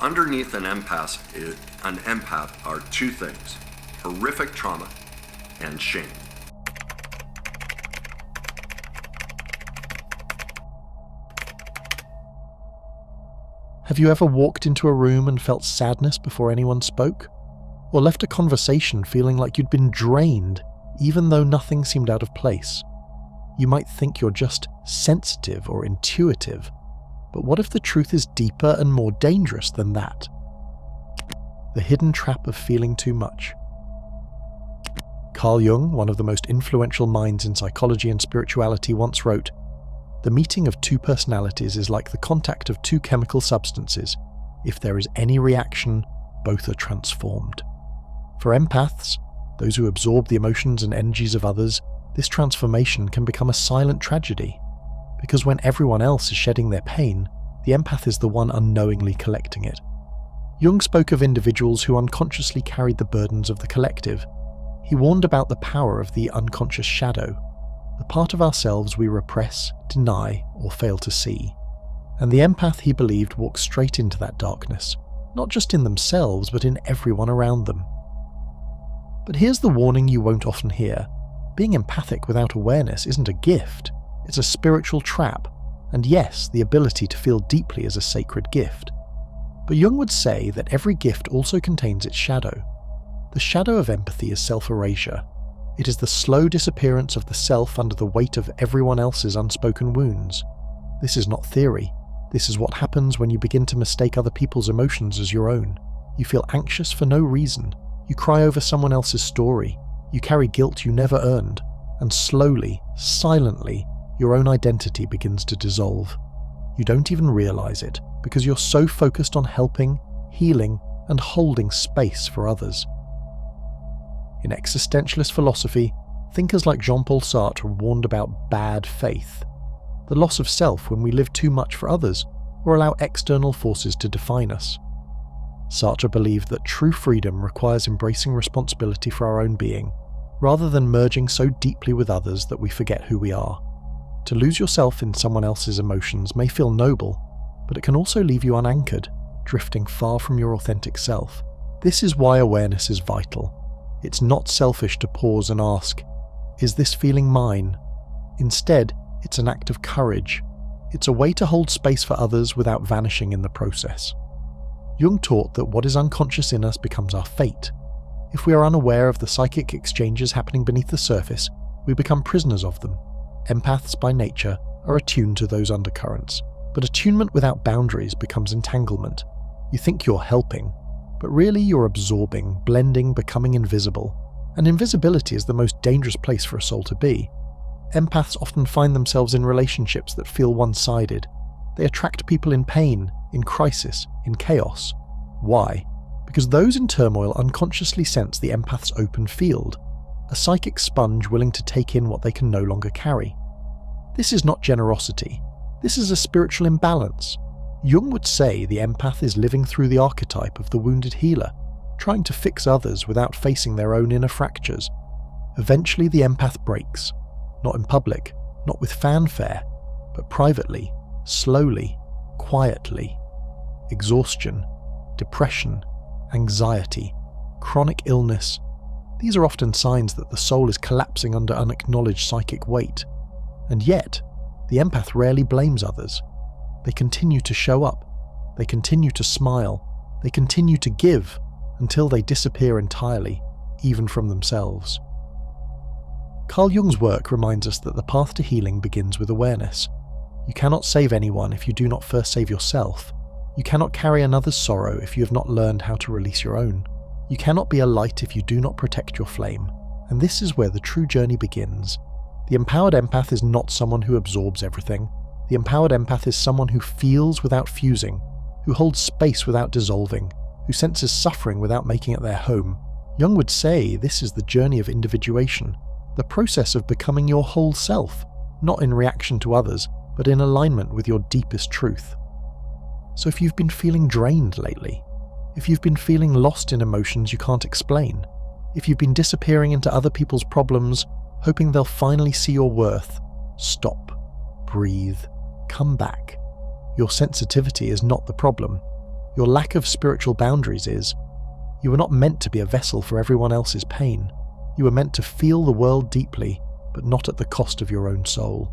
Underneath an empath are two things: horrific trauma and shame. Have you ever walked into a room and felt sadness before anyone spoke? Or left a conversation feeling like you'd been drained, even though nothing seemed out of place? You might think you're just sensitive or intuitive, but what if the truth is deeper and more dangerous than that? The hidden trap of feeling too much. Carl Jung, one of the most influential minds in psychology and spirituality, once wrote, "The meeting of two personalities is like the contact of two chemical substances. If there is any reaction, both are transformed." For empaths, those who absorb the emotions and energies of others, this transformation can become a silent tragedy. Because when everyone else is shedding their pain, the empath is the one unknowingly collecting it. Jung spoke of individuals who unconsciously carried the burdens of the collective. He warned about the power of the unconscious shadow, the part of ourselves we repress, deny, or fail to see. And the empath, he believed, walks straight into that darkness, not just in themselves, but in everyone around them. But here's the warning you won't often hear. Being empathic without awareness isn't a gift, it's a spiritual trap. And yes, the ability to feel deeply is a sacred gift. But Jung would say that every gift also contains its shadow. The shadow of empathy is self-erasure. It is the slow disappearance of the self under the weight of everyone else's unspoken wounds. This is not theory. This is what happens when you begin to mistake other people's emotions as your own. You feel anxious for no reason. You cry over someone else's story. You carry guilt you never earned. And slowly, silently, your own identity begins to dissolve. You don't even realize it, because you're so focused on helping, healing, and holding space for others. In existentialist philosophy, thinkers like Jean-Paul Sartre warned about bad faith, the loss of self when we live too much for others or allow external forces to define us. Sartre believed that true freedom requires embracing responsibility for our own being, rather than merging so deeply with others that we forget who we are. To lose yourself in someone else's emotions may feel noble, but it can also leave you unanchored, drifting far from your authentic self. This is why awareness is vital. It's not selfish to pause and ask, "Is this feeling mine?" Instead, it's an act of courage. It's a way to hold space for others without vanishing in the process. Jung taught that what is unconscious in us becomes our fate. If we are unaware of the psychic exchanges happening beneath the surface, we become prisoners of them. Empaths by nature are attuned to those undercurrents, but attunement without boundaries becomes entanglement. You think you're helping, but really you're absorbing, blending, becoming invisible. And invisibility is the most dangerous place for a soul to be. Empaths often find themselves in relationships that feel one-sided. They attract people in pain, in crisis, in chaos. Why? Because those in turmoil unconsciously sense the empath's open field, a psychic sponge willing to take in what they can no longer carry. This is not generosity. This is a spiritual imbalance. Jung would say the empath is living through the archetype of the wounded healer, trying to fix others without facing their own inner fractures. Eventually the empath breaks, not in public, not with fanfare, but privately, slowly, quietly. Exhaustion, depression, anxiety, chronic illness. These are often signs that the soul is collapsing under unacknowledged psychic weight. And yet, the empath rarely blames others. They continue to show up, they continue to smile, they continue to give until they disappear entirely, even from themselves. Carl Jung's work reminds us that the path to healing begins with awareness. You cannot save anyone if you do not first save yourself. You cannot carry another's sorrow if you have not learned how to release your own. You cannot be a light if you do not protect your flame. And this is where the true journey begins. The empowered empath is not someone who absorbs everything. The empowered empath is someone who feels without fusing, who holds space without dissolving, who senses suffering without making it their home. Jung would say this is the journey of individuation, the process of becoming your whole self, not in reaction to others, but in alignment with your deepest truth. So if you've been feeling drained lately, if you've been feeling lost in emotions you can't explain, if you've been disappearing into other people's problems, hoping they'll finally see your worth, stop, breathe, come back. Your sensitivity is not the problem. Your lack of spiritual boundaries is, you were not meant to be a vessel for everyone else's pain. You were meant to feel the world deeply, but not at the cost of your own soul.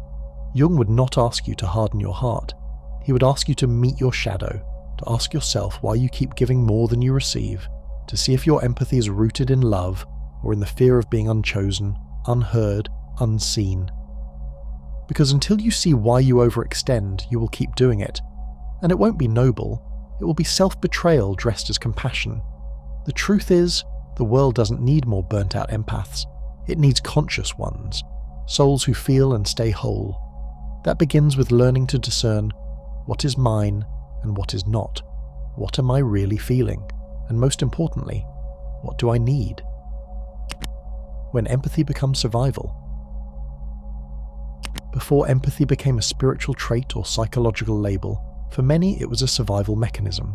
Jung would not ask you to harden your heart. He would ask you to meet your shadow, to ask yourself why you keep giving more than you receive, to see if your empathy is rooted in love or in the fear of being unchosen, unheard, unseen. Because until you see why you overextend, you will keep doing it. And it won't be noble, it will be self-betrayal dressed as compassion. The truth is, the world doesn't need more burnt-out empaths. It needs conscious ones, souls who feel and stay whole. That begins with learning to discern what is mine and what is not. What am I really feeling? And most importantly, what do I need? When empathy becomes survival. Before empathy became a spiritual trait or psychological label, for many it was a survival mechanism.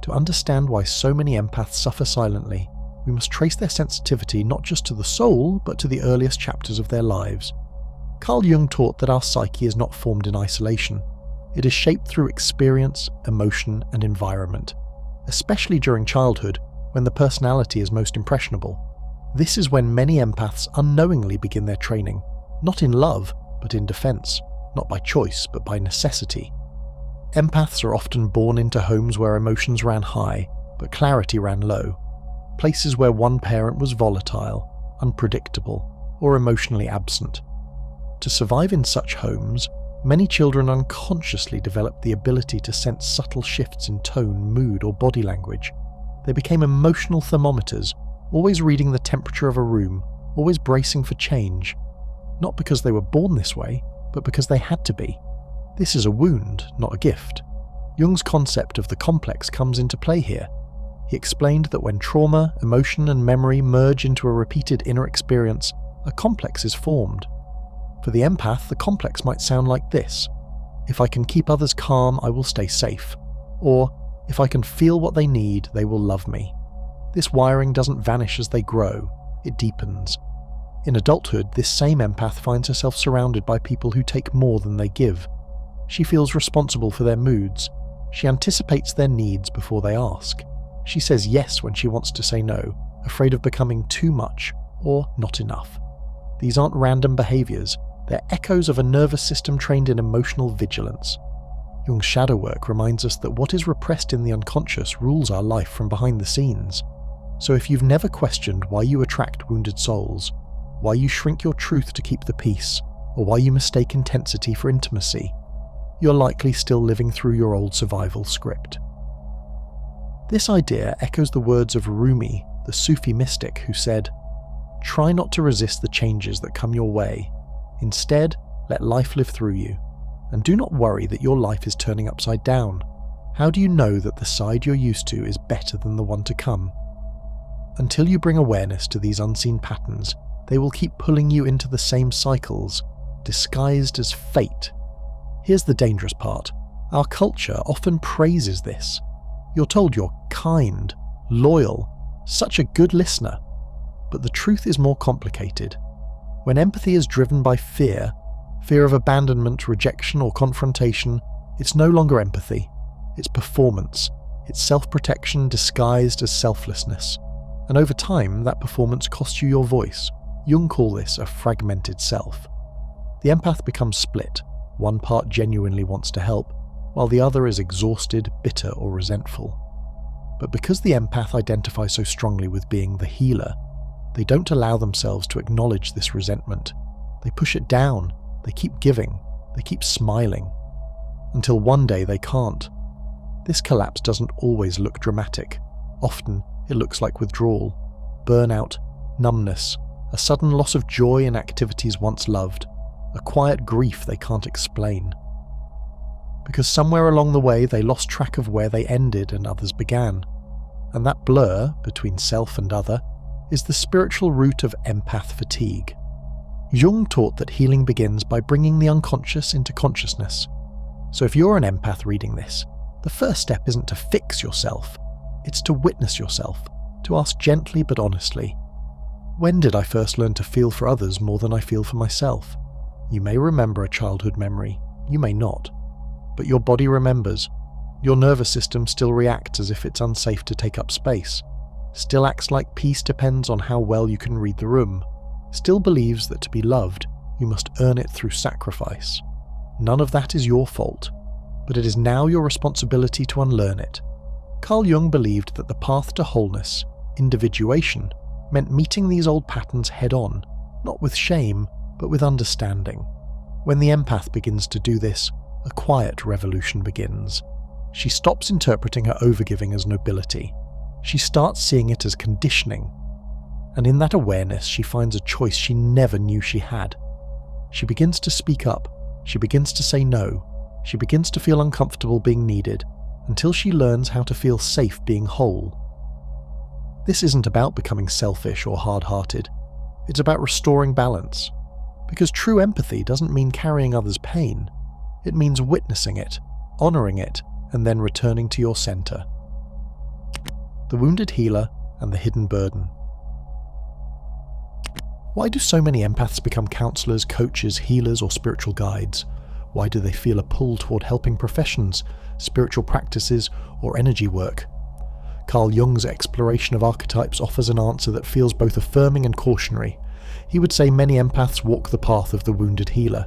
To understand why so many empaths suffer silently, we must trace their sensitivity not just to the soul, but to the earliest chapters of their lives. Carl Jung taught that our psyche is not formed in isolation. It is shaped through experience, emotion, and environment, especially during childhood, when the personality is most impressionable. This is when many empaths unknowingly begin their training, not in love, but in defense, not by choice, but by necessity. Empaths are often born into homes where emotions ran high, but clarity ran low. Places where one parent was volatile, unpredictable, or emotionally absent. To survive in such homes, many children unconsciously developed the ability to sense subtle shifts in tone, mood, or body language. They became emotional thermometers, always reading the temperature of a room, always bracing for change. Not because they were born this way, but because they had to be. This is a wound, not a gift. Jung's concept of the complex comes into play here. He explained that when trauma, emotion, and memory merge into a repeated inner experience, a complex is formed. For the empath, the complex might sound like this: if I can keep others calm, I will stay safe. Or, if I can feel what they need, they will love me. This wiring doesn't vanish as they grow, it deepens. In adulthood, this same empath finds herself surrounded by people who take more than they give. She feels responsible for their moods. She anticipates their needs before they ask. She says yes when she wants to say no, afraid of becoming too much or not enough. These aren't random behaviours, they're echoes of a nervous system trained in emotional vigilance. Jung's shadow work reminds us that what is repressed in the unconscious rules our life from behind the scenes. So if you've never questioned why you attract wounded souls, why you shrink your truth to keep the peace, or why you mistake intensity for intimacy, you're likely still living through your old survival script. This idea echoes the words of Rumi, the Sufi mystic, who said, "Try not to resist the changes that come your way. Instead, let life live through you. And do not worry that your life is turning upside down. How do you know that the side you're used to is better than the one to come? Until you bring awareness to these unseen patterns, they will keep pulling you into the same cycles, disguised as fate." Here's the dangerous part. Our culture often praises this. You're told you're kind, loyal, such a good listener. But the truth is more complicated. When empathy is driven by fear of abandonment, rejection, or confrontation, it's no longer empathy. It's performance. It's self-protection disguised as selflessness. And over time, that performance costs you your voice. Jung calls this a fragmented self. The empath becomes split. One part genuinely wants to help, while the other is exhausted, bitter, or resentful. But because the empath identifies so strongly with being the healer, they don't allow themselves to acknowledge this resentment. They push it down, they keep giving, they keep smiling, until one day they can't. This collapse doesn't always look dramatic. Often, it looks like withdrawal, burnout, numbness, a sudden loss of joy in activities once loved, a quiet grief they can't explain. Because somewhere along the way they lost track of where they ended and others began. And that blur between self and other is the spiritual root of empath fatigue. Jung taught that healing begins by bringing the unconscious into consciousness. So if you're an empath reading this, the first step isn't to fix yourself, it's to witness yourself, to ask gently but honestly, when did I first learn to feel for others more than I feel for myself? You may remember a childhood memory, you may not, but your body remembers. Your nervous system still reacts as if it's unsafe to take up space, still acts like peace depends on how well you can read the room, still believes that to be loved, you must earn it through sacrifice. None of that is your fault, but it is now your responsibility to unlearn it. Carl Jung believed that the path to wholeness, individuation, meant meeting these old patterns head-on, not with shame, but with understanding. When the empath begins to do this, a quiet revolution begins. She stops interpreting her overgiving as nobility. She starts seeing it as conditioning. And in that awareness, she finds a choice she never knew she had. She begins to speak up. She begins to say no. She begins to feel uncomfortable being needed, until she learns how to feel safe being whole. This isn't about becoming selfish or hard-hearted. It's about restoring balance. Because true empathy doesn't mean carrying others' pain. It means witnessing it, honouring it, and then returning to your centre. The wounded healer and the hidden burden. Why do so many empaths become counsellors, coaches, healers, or spiritual guides? Why do they feel a pull toward helping professions, spiritual practices, or energy work? Carl Jung's exploration of archetypes offers an answer that feels both affirming and cautionary. He would say many empaths walk the path of the wounded healer,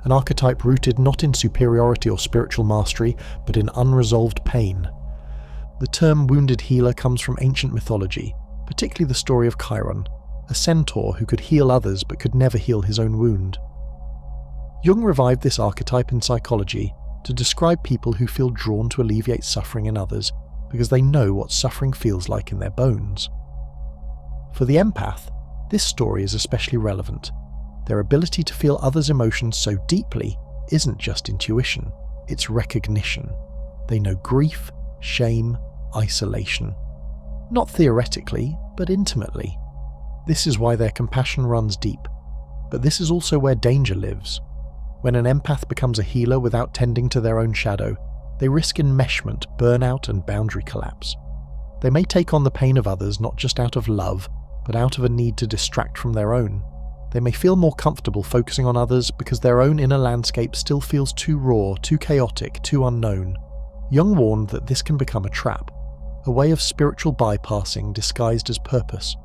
an archetype rooted not in superiority or spiritual mastery, but in unresolved pain. The term wounded healer comes from ancient mythology, particularly the story of Chiron, a centaur who could heal others but could never heal his own wound. Jung revived this archetype in psychology to describe people who feel drawn to alleviate suffering in others because they know what suffering feels like in their bones. For the empath, this story is especially relevant. Their ability to feel others' emotions so deeply isn't just intuition, it's recognition. They know grief, shame, isolation. Not theoretically, but intimately. This is why their compassion runs deep. But this is also where danger lives. When an empath becomes a healer without tending to their own shadow, they risk enmeshment, burnout, and boundary collapse. They may take on the pain of others not just out of love, but out of a need to distract from their own. They may feel more comfortable focusing on others because their own inner landscape still feels too raw, too chaotic, too unknown. Jung warned that this can become a trap, a way of spiritual bypassing disguised as purpose.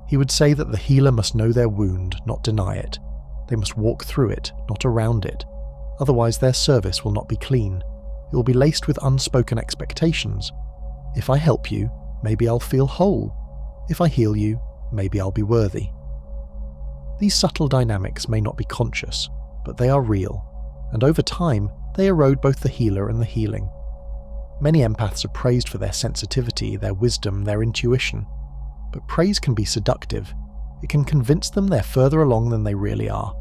He would say that the healer must know their wound, not deny it. They must walk through it, not around it. Otherwise their service will not be clean. It will be laced with unspoken expectations. If I help you, maybe I'll feel whole. If I heal you, maybe I'll be worthy. These subtle dynamics may not be conscious, but they are real, and over time, they erode both the healer and the healing. Many empaths are praised for their sensitivity, their wisdom, their intuition. But praise can be seductive. It can convince them they're further along than they really are.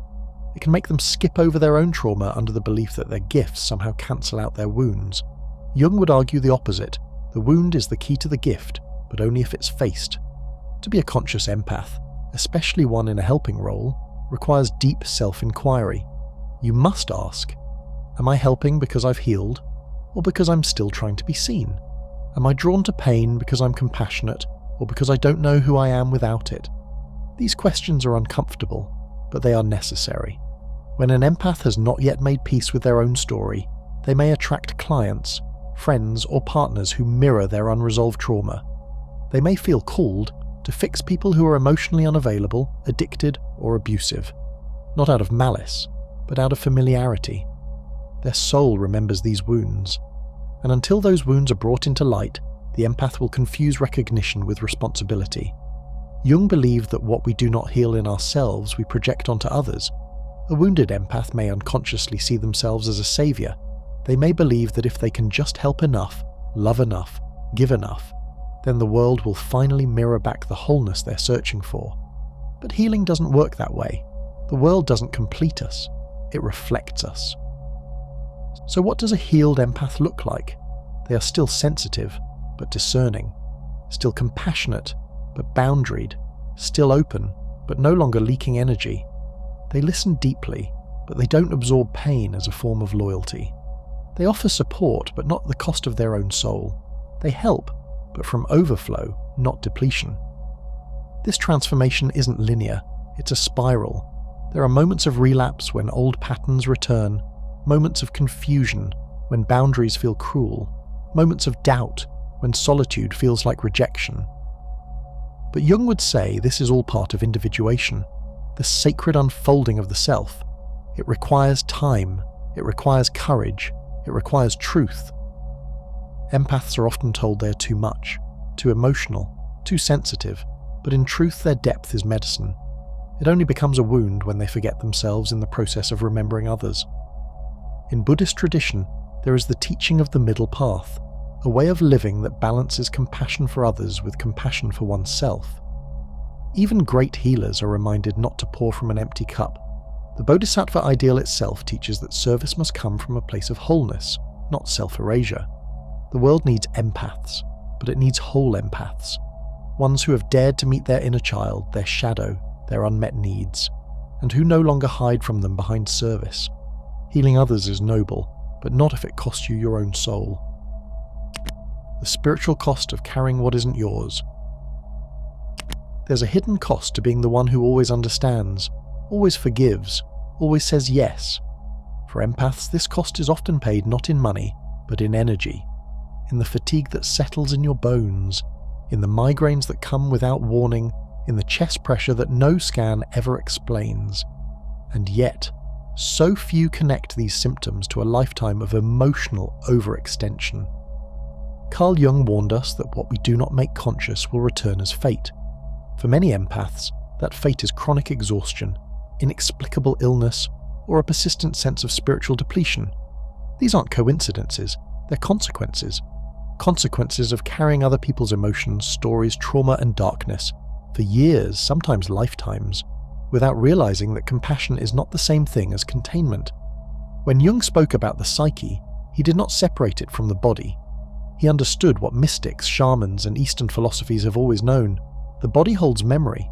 It can make them skip over their own trauma under the belief that their gifts somehow cancel out their wounds. Jung would argue the opposite. The wound is the key to the gift, but only if it's faced. To be a conscious empath, especially one in a helping role, requires deep self-inquiry. You must ask, am I helping because I've healed, or because I'm still trying to be seen? Am I drawn to pain because I'm compassionate, or because I don't know who I am without it? These questions are uncomfortable, but they are necessary. When an empath has not yet made peace with their own story, they may attract clients, friends, or partners who mirror their unresolved trauma. They may feel called to fix people who are emotionally unavailable, addicted, or abusive. Not out of malice, but out of familiarity. Their soul remembers these wounds, and until those wounds are brought into light, the empath will confuse recognition with responsibility. Jung believed that what we do not heal in ourselves we project onto others. A wounded empath may unconsciously see themselves as a saviour. They may believe that if they can just help enough, love enough, give enough, then the world will finally mirror back the wholeness they're searching for. But healing doesn't work that way. The world doesn't complete us, it reflects us. So what does a healed empath look like? They are still sensitive, but discerning, still compassionate, but boundaried, still open, but no longer leaking energy. They listen deeply, but they don't absorb pain as a form of loyalty. They offer support, but not at the cost of their own soul. They help, but from overflow, not depletion. This transformation isn't linear, it's a spiral. There are moments of relapse when old patterns return, moments of confusion when boundaries feel cruel, moments of doubt when solitude feels like rejection. But Jung would say this is all part of individuation, the sacred unfolding of the self. It requires time, it requires courage, it requires truth. Empaths are often told they're too much, too emotional, too sensitive, but in truth their depth is medicine. It only becomes a wound when they forget themselves in the process of remembering others. In Buddhist tradition, there is the teaching of the middle path, a way of living that balances compassion for others with compassion for oneself. Even great healers are reminded not to pour from an empty cup. The Bodhisattva ideal itself teaches that service must come from a place of wholeness, not self-erasure. The world needs empaths, but it needs whole empaths, ones who have dared to meet their inner child, their shadow, their unmet needs, and who no longer hide from them behind service. Healing others is noble, but not if it costs you your own soul. The spiritual cost of carrying what isn't yours. There's a hidden cost to being the one who always understands, always forgives, always says yes. For empaths, this cost is often paid not in money, but in energy, in the fatigue that settles in your bones, in the migraines that come without warning, in the chest pressure that no scan ever explains. And yet, so few connect these symptoms to a lifetime of emotional overextension. Carl Jung warned us that what we do not make conscious will return as fate. For many empaths, that fate is chronic exhaustion, inexplicable illness, or a persistent sense of spiritual depletion. These aren't coincidences, they're consequences. Consequences of carrying other people's emotions, stories, trauma, and darkness for years, sometimes lifetimes, without realizing that compassion is not the same thing as containment. When Jung spoke about the psyche, he did not separate it from the body. He understood what mystics, shamans, and Eastern philosophies have always known. The body holds memory,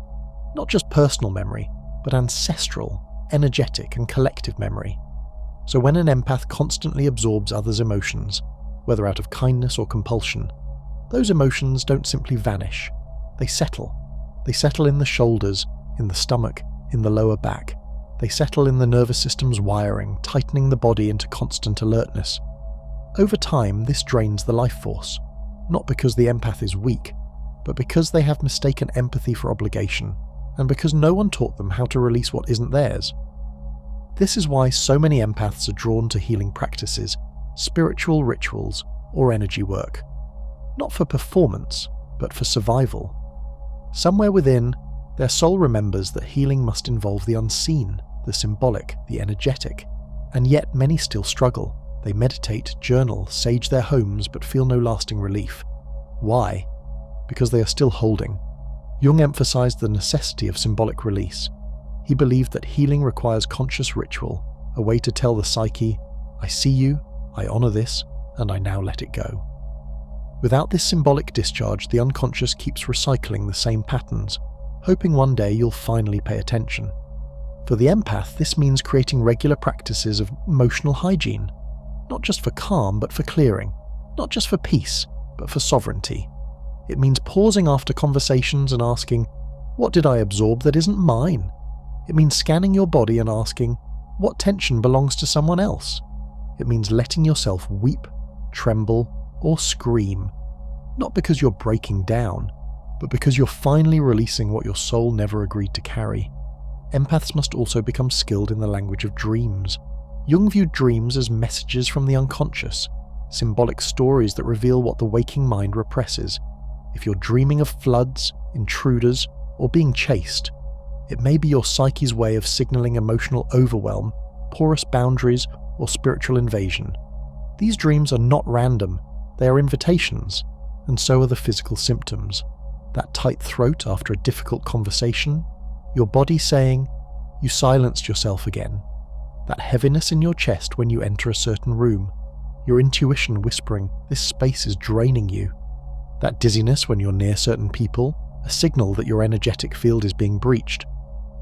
not just personal memory, but ancestral, energetic, and collective memory. So when an empath constantly absorbs others' emotions, whether out of kindness or compulsion, those emotions don't simply vanish. They settle. They settle in the shoulders, in the stomach, in the lower back. They settle in the nervous system's wiring, tightening the body into constant alertness. Over time, this drains the life force, not because the empath is weak, but because they have mistaken empathy for obligation, and because no one taught them how to release what isn't theirs. This is why so many empaths are drawn to healing practices, spiritual rituals, or energy work. Not for performance, but for survival. Somewhere within, their soul remembers that healing must involve the unseen, the symbolic, the energetic, and yet many still struggle. They meditate, journal, sage their homes, but feel no lasting relief. Why? Because they are still holding. Jung emphasized the necessity of symbolic release. He believed that healing requires conscious ritual, a way to tell the psyche, I see you, I honor this, and I now let it go. Without this symbolic discharge, the unconscious keeps recycling the same patterns, hoping one day you'll finally pay attention. For the empath, this means creating regular practices of emotional hygiene, not just for calm, but for clearing, not just for peace, but for sovereignty. It means pausing after conversations and asking, what did I absorb that isn't mine? It means scanning your body and asking, what tension belongs to someone else? It means letting yourself weep, tremble, or scream, not because you're breaking down, but because you're finally releasing what your soul never agreed to carry. Empaths must also become skilled in the language of dreams. Jung viewed dreams as messages from the unconscious, symbolic stories that reveal what the waking mind represses. If you're dreaming of floods, intruders, or being chased, it may be your psyche's way of signaling emotional overwhelm, porous boundaries, or spiritual invasion. These dreams are not random, they are invitations, and so are the physical symptoms. That tight throat after a difficult conversation, your body saying, you silenced yourself again. That heaviness in your chest when you enter a certain room, your intuition whispering, this space is draining you. That dizziness when you're near certain people, a signal that your energetic field is being breached.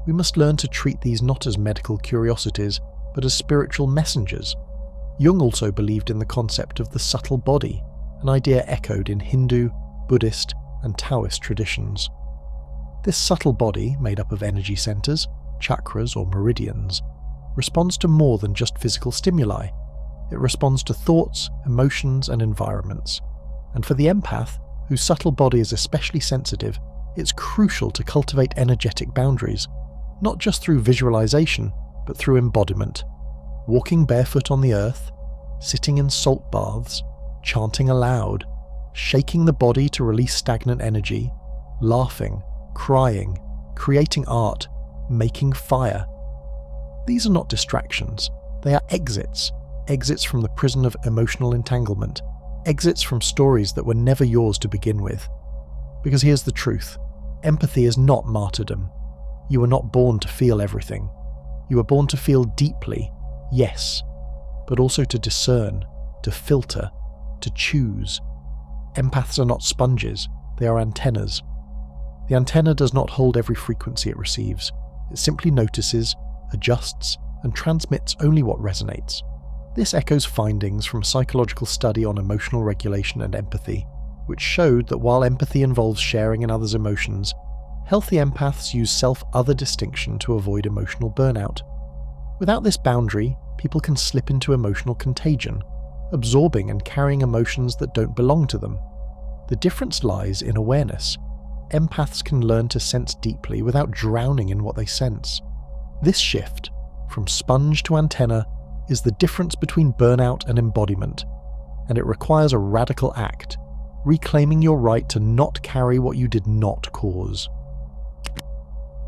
We must learn to treat these not as medical curiosities, but as spiritual messengers. Jung also believed in the concept of the subtle body, an idea echoed in Hindu, Buddhist, and Taoist traditions. This subtle body, made up of energy centers, chakras or meridians, responds to more than just physical stimuli. It responds to thoughts, emotions, and environments. And for the empath, whose subtle body is especially sensitive, it's crucial to cultivate energetic boundaries, not just through visualization, but through embodiment. Walking barefoot on the earth, sitting in salt baths, chanting aloud, shaking the body to release stagnant energy, laughing, crying, creating art, making fire. These are not distractions. They are exits. Exits from the prison of emotional entanglement. Exits from stories that were never yours to begin with. Because here's the truth. Empathy is not martyrdom. You were not born to feel everything. You were born to feel deeply, yes, but also to discern, to filter, to choose. Empaths are not sponges, they are antennas. The antenna does not hold every frequency it receives. It simply notices, adjusts, and transmits only what resonates. This echoes findings from a psychological study on emotional regulation and empathy, which showed that while empathy involves sharing in others' emotions, healthy empaths use self-other distinction to avoid emotional burnout. Without this boundary, people can slip into emotional contagion, absorbing and carrying emotions that don't belong to them. The difference lies in awareness. Empaths can learn to sense deeply without drowning in what they sense. This shift, from sponge to antenna, is the difference between burnout and embodiment, and it requires a radical act, reclaiming your right to not carry what you did not cause.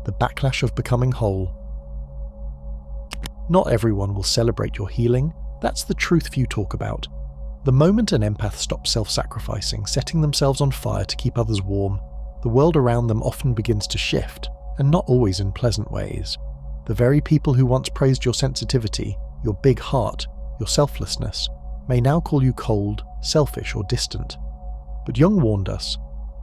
The backlash of becoming whole. Not everyone will celebrate your healing. That's the truth few talk about. The moment an empath stops self-sacrificing, setting themselves on fire to keep others warm, the world around them often begins to shift, and not always in pleasant ways. The very people who once praised your sensitivity, your big heart, your selflessness, may now call you cold, selfish, or distant. But Jung warned us,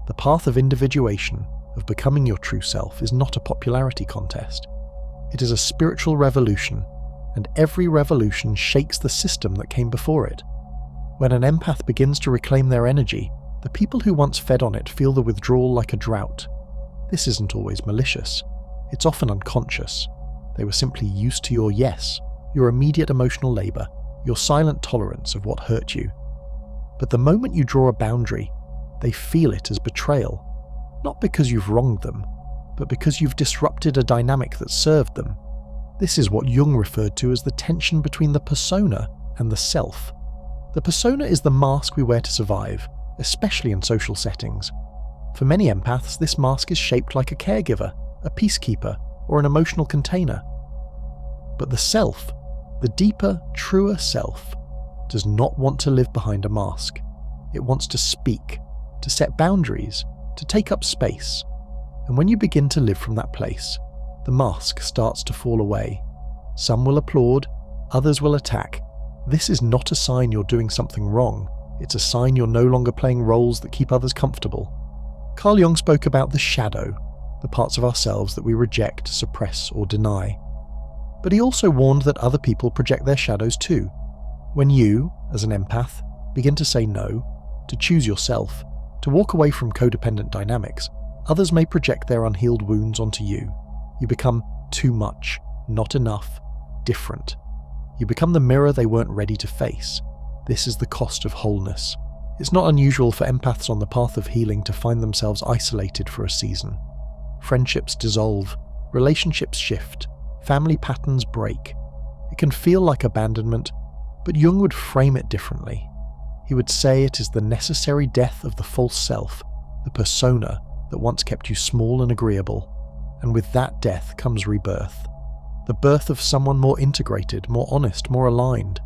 the path of individuation, of becoming your true self, is not a popularity contest. It is a spiritual revolution, and every revolution shakes the system that came before it. When an empath begins to reclaim their energy, the people who once fed on it feel the withdrawal like a drought. This isn't always malicious. It's often unconscious. They were simply used to your yes, your immediate emotional labor, your silent tolerance of what hurt you. But the moment you draw a boundary, they feel it as betrayal. Not because you've wronged them, but because you've disrupted a dynamic that served them. This is what Jung referred to as the tension between the persona and the self. The persona is the mask we wear to survive, especially in social settings. For many empaths, this mask is shaped like a caregiver, a peacekeeper, or an emotional container. But the self, the deeper, truer self, does not want to live behind a mask. It wants to speak, to set boundaries, to take up space. And when you begin to live from that place, the mask starts to fall away. Some will applaud, others will attack. This is not a sign you're doing something wrong. It's a sign you're no longer playing roles that keep others comfortable. Carl Jung spoke about the shadow, the parts of ourselves that we reject, suppress, or deny. But he also warned that other people project their shadows too. When you, as an empath, begin to say no, to choose yourself, to walk away from codependent dynamics, others may project their unhealed wounds onto you. You become too much, not enough, different. You become the mirror they weren't ready to face. This is the cost of wholeness. It's not unusual for empaths on the path of healing to find themselves isolated for a season. Friendships dissolve, relationships shift, family patterns break. It can feel like abandonment, but Jung would frame it differently. He would say it is the necessary death of the false self, the persona that once kept you small and agreeable, and with that death comes rebirth. The birth of someone more integrated, more honest, more aligned.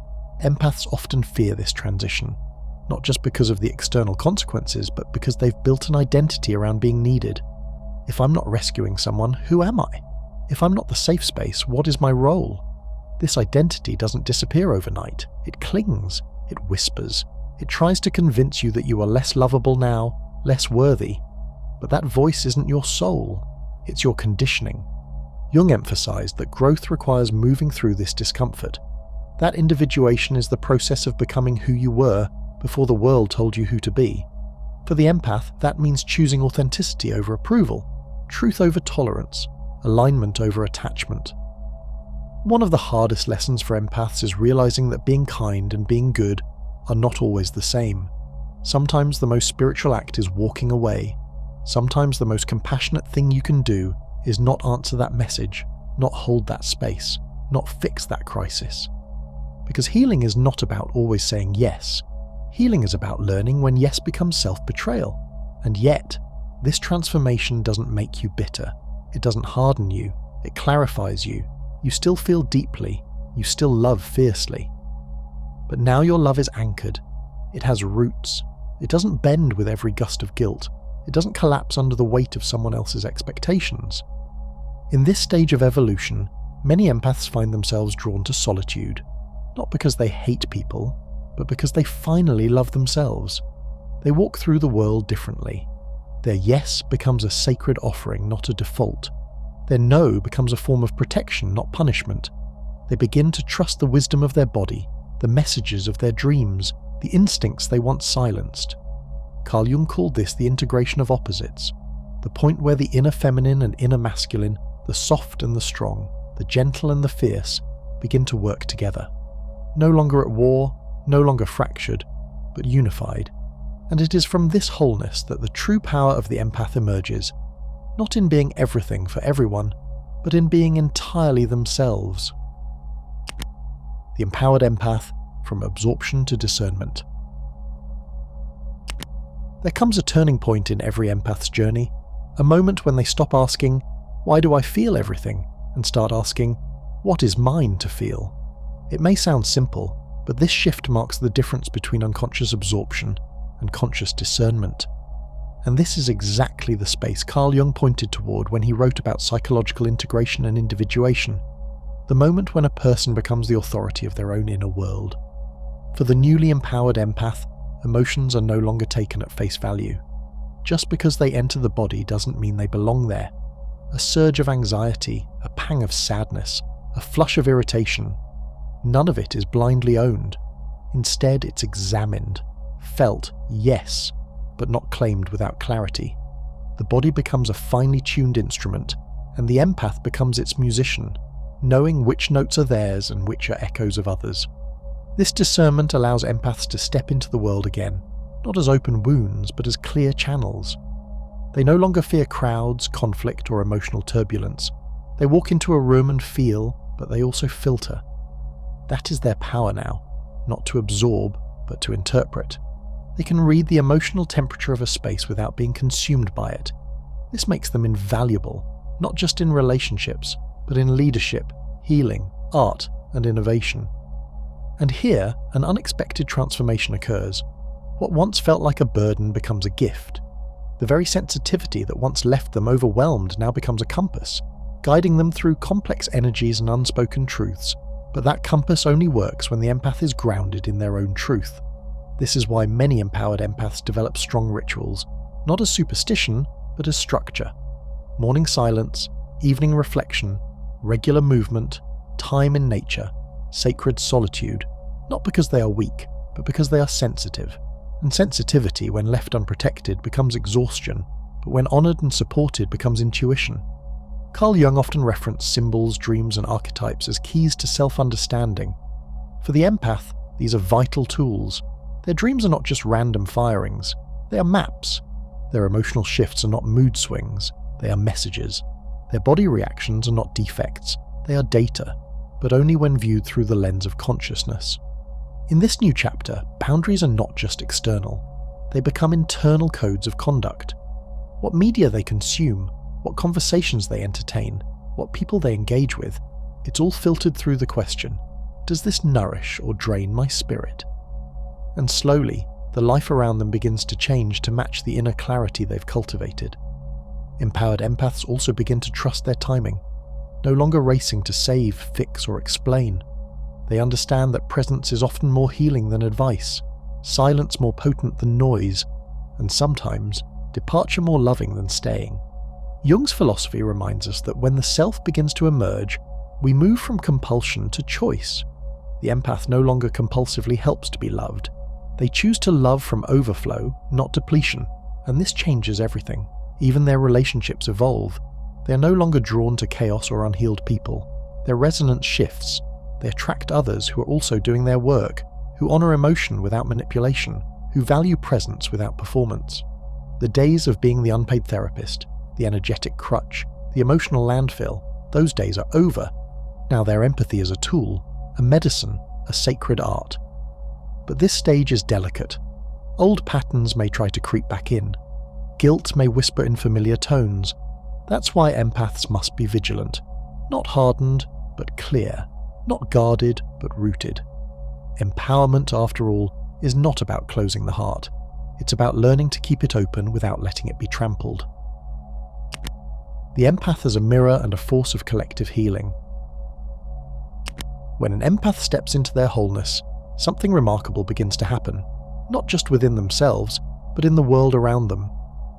Empaths often fear this transition, not just because of the external consequences, but because they've built an identity around being needed. If I'm not rescuing someone, who am I? If I'm not the safe space, what is my role? This identity doesn't disappear overnight. It clings, it whispers, it tries to convince you that you are less lovable now, less worthy. But that voice isn't your soul, it's your conditioning. Jung emphasized that growth requires moving through this discomfort. That individuation is the process of becoming who you were before the world told you who to be. For the empath, that means choosing authenticity over approval, truth over tolerance, alignment over attachment. One of the hardest lessons for empaths is realizing that being kind and being good are not always the same. Sometimes the most spiritual act is walking away. Sometimes the most compassionate thing you can do is not answer that message, not hold that space, not fix that crisis. Because healing is not about always saying yes. Healing is about learning when yes becomes self-betrayal. And yet, this transformation doesn't make you bitter. It doesn't harden you. It clarifies you. You still feel deeply. You still love fiercely. But now your love is anchored. It has roots. It doesn't bend with every gust of guilt. It doesn't collapse under the weight of someone else's expectations. In this stage of evolution, many empaths find themselves drawn to solitude, not because they hate people, but because they finally love themselves. They walk through the world differently. Their yes becomes a sacred offering, not a default. Their no becomes a form of protection, not punishment. They begin to trust the wisdom of their body, the messages of their dreams, the instincts they once silenced. Carl Jung called this the integration of opposites, the point where the inner feminine and inner masculine, the soft and the strong, the gentle and the fierce, begin to work together. No longer at war, no longer fractured, but unified. And it is from this wholeness that the true power of the empath emerges, not in being everything for everyone, but in being entirely themselves. The empowered empath, from absorption to discernment. There comes a turning point in every empath's journey, a moment when they stop asking, "Why do I feel everything?" and start asking, "What is mine to feel?" It may sound simple, but this shift marks the difference between unconscious absorption and conscious discernment. And this is exactly the space Carl Jung pointed toward when he wrote about psychological integration and individuation, the moment when a person becomes the authority of their own inner world. For the newly empowered empath, emotions are no longer taken at face value. Just because they enter the body doesn't mean they belong there. A surge of anxiety, a pang of sadness, a flush of irritation, none of it is blindly owned. Instead, it's examined, felt, yes, but not claimed without clarity. The body becomes a finely tuned instrument, and the empath becomes its musician, knowing which notes are theirs and which are echoes of others. This discernment allows empaths to step into the world again, not as open wounds, but as clear channels. They no longer fear crowds, conflict, or emotional turbulence. They walk into a room and feel, but they also filter. That is their power now, not to absorb, but to interpret. They can read the emotional temperature of a space without being consumed by it. This makes them invaluable, not just in relationships, but in leadership, healing, art, and innovation. And here, an unexpected transformation occurs. What once felt like a burden becomes a gift. The very sensitivity that once left them overwhelmed now becomes a compass, guiding them through complex energies and unspoken truths. But that compass only works when the empath is grounded in their own truth. This is why many empowered empaths develop strong rituals, not as superstition, but as structure. Morning silence, evening reflection, regular movement, time in nature, sacred solitude, not because they are weak, but because they are sensitive. And sensitivity, when left unprotected, becomes exhaustion, but when honoured and supported, becomes intuition. Carl Jung often referenced symbols, dreams, and archetypes as keys to self-understanding. For the empath, these are vital tools. Their dreams are not just random firings, they are maps. Their emotional shifts are not mood swings, they are messages. Their body reactions are not defects, they are data, but only when viewed through the lens of consciousness. In this new chapter, boundaries are not just external, they become internal codes of conduct. What media they consume, what conversations they entertain, what people they engage with, it's all filtered through the question, does this nourish or drain my spirit? And slowly, the life around them begins to change to match the inner clarity they've cultivated. Empowered empaths also begin to trust their timing, no longer racing to save, fix, or explain. They understand that presence is often more healing than advice, silence more potent than noise, and sometimes departure more loving than staying. Jung's philosophy reminds us that when the self begins to emerge, we move from compulsion to choice. The empath no longer compulsively helps to be loved. They choose to love from overflow, not depletion, and this changes everything. Even their relationships evolve. They are no longer drawn to chaos or unhealed people. Their resonance shifts. They attract others who are also doing their work, who honour emotion without manipulation, who value presence without performance. The days of being the unpaid therapist, the energetic crutch, the emotional landfill, those days are over. Now their empathy is a tool, a medicine, a sacred art. But this stage is delicate. Old patterns may try to creep back in. Guilt may whisper in familiar tones. That's why empaths must be vigilant. Not hardened, but clear. Not guarded, but rooted. Empowerment, after all, is not about closing the heart. It's about learning to keep it open without letting it be trampled. The empath as a mirror and a force of collective healing. When an empath steps into their wholeness, something remarkable begins to happen, not just within themselves, but in the world around them.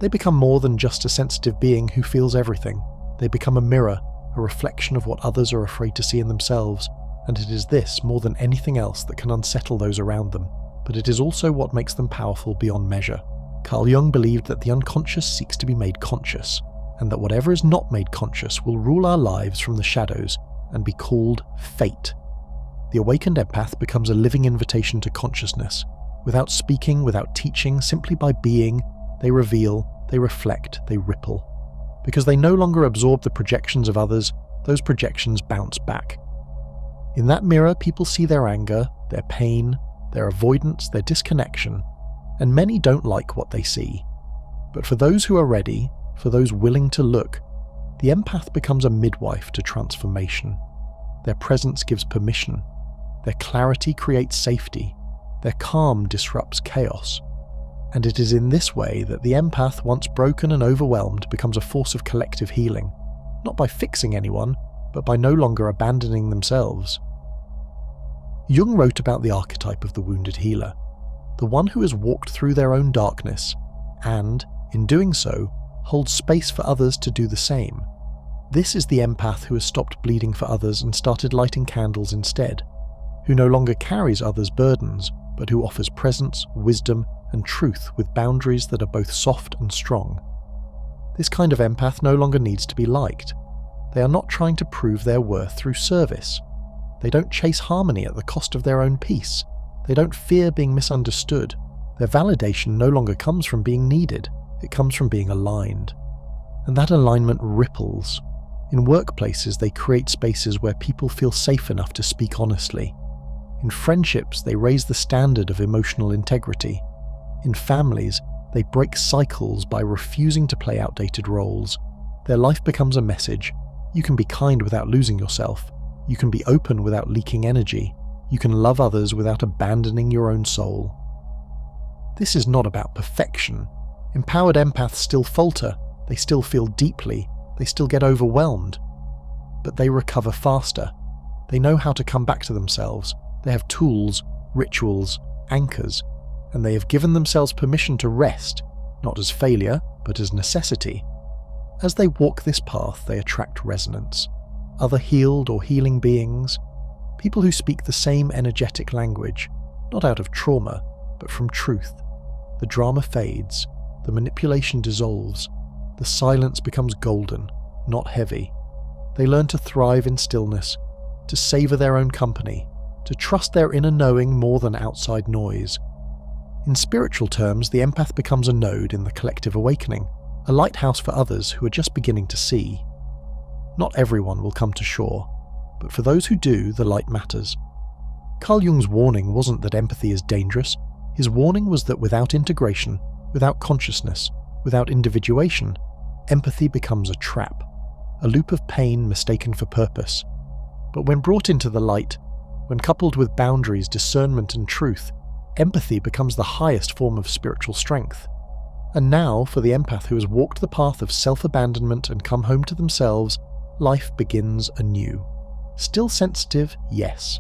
They become more than just a sensitive being who feels everything. They become a mirror, a reflection of what others are afraid to see in themselves, and it is this, more than anything else, that can unsettle those around them. But it is also what makes them powerful beyond measure. Carl Jung believed that the unconscious seeks to be made conscious, and that whatever is not made conscious will rule our lives from the shadows and be called fate. The awakened empath becomes a living invitation to consciousness. Without speaking, without teaching, simply by being, they reveal, they reflect, they ripple. Because they no longer absorb the projections of others, those projections bounce back. In that mirror, people see their anger, their pain, their avoidance, their disconnection, and many don't like what they see. But for those who are ready, for those willing to look, the empath becomes a midwife to transformation. Their presence gives permission. Their clarity creates safety. Their calm disrupts chaos. And it is in this way that the empath, once broken and overwhelmed, becomes a force of collective healing, not by fixing anyone, but by no longer abandoning themselves. Jung wrote about the archetype of the wounded healer, the one who has walked through their own darkness, and, in doing so, holds space for others to do the same. This is the empath who has stopped bleeding for others and started lighting candles instead, who no longer carries others' burdens, but who offers presence, wisdom, and truth with boundaries that are both soft and strong. This kind of empath no longer needs to be liked. They are not trying to prove their worth through service. They don't chase harmony at the cost of their own peace. They don't fear being misunderstood. Their validation no longer comes from being needed. It comes from being aligned. And that alignment ripples. In workplaces, they create spaces where people feel safe enough to speak honestly. In friendships, they raise the standard of emotional integrity. In families, they break cycles by refusing to play outdated roles. Their life becomes a message. You can be kind without losing yourself. You can be open without leaking energy. You can love others without abandoning your own soul. This is not about perfection. Empowered empaths still falter. They still feel deeply. They still get overwhelmed. But they recover faster. They know how to come back to themselves. They have tools, rituals, anchors, and they have given themselves permission to rest, not as failure, but as necessity. As they walk this path, they attract resonance. Other healed or healing beings, people who speak the same energetic language, not out of trauma, but from truth. The drama fades, the manipulation dissolves, the silence becomes golden, not heavy. They learn to thrive in stillness, to savor their own company, to trust their inner knowing more than outside noise. In spiritual terms, the empath becomes a node in the collective awakening, a lighthouse for others who are just beginning to see. Not everyone will come to shore, but for those who do, the light matters. Carl Jung's warning wasn't that empathy is dangerous. His warning was that without integration, without consciousness, without individuation, empathy becomes a trap, a loop of pain mistaken for purpose. But when brought into the light, when coupled with boundaries, discernment, and truth, empathy becomes the highest form of spiritual strength. And now, for the empath who has walked the path of self-abandonment and come home to themselves, life begins anew. Still sensitive, yes,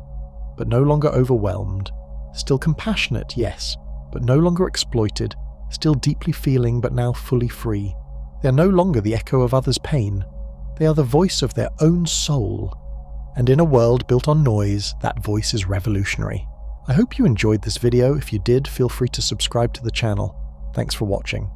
but no longer overwhelmed. Still compassionate, yes, but no longer exploited. Still deeply feeling, but now fully free. They are no longer the echo of others' pain. They are the voice of their own soul. And in a world built on noise, that voice is revolutionary. I hope you enjoyed this video. If you did, feel free to subscribe to the channel. Thanks for watching.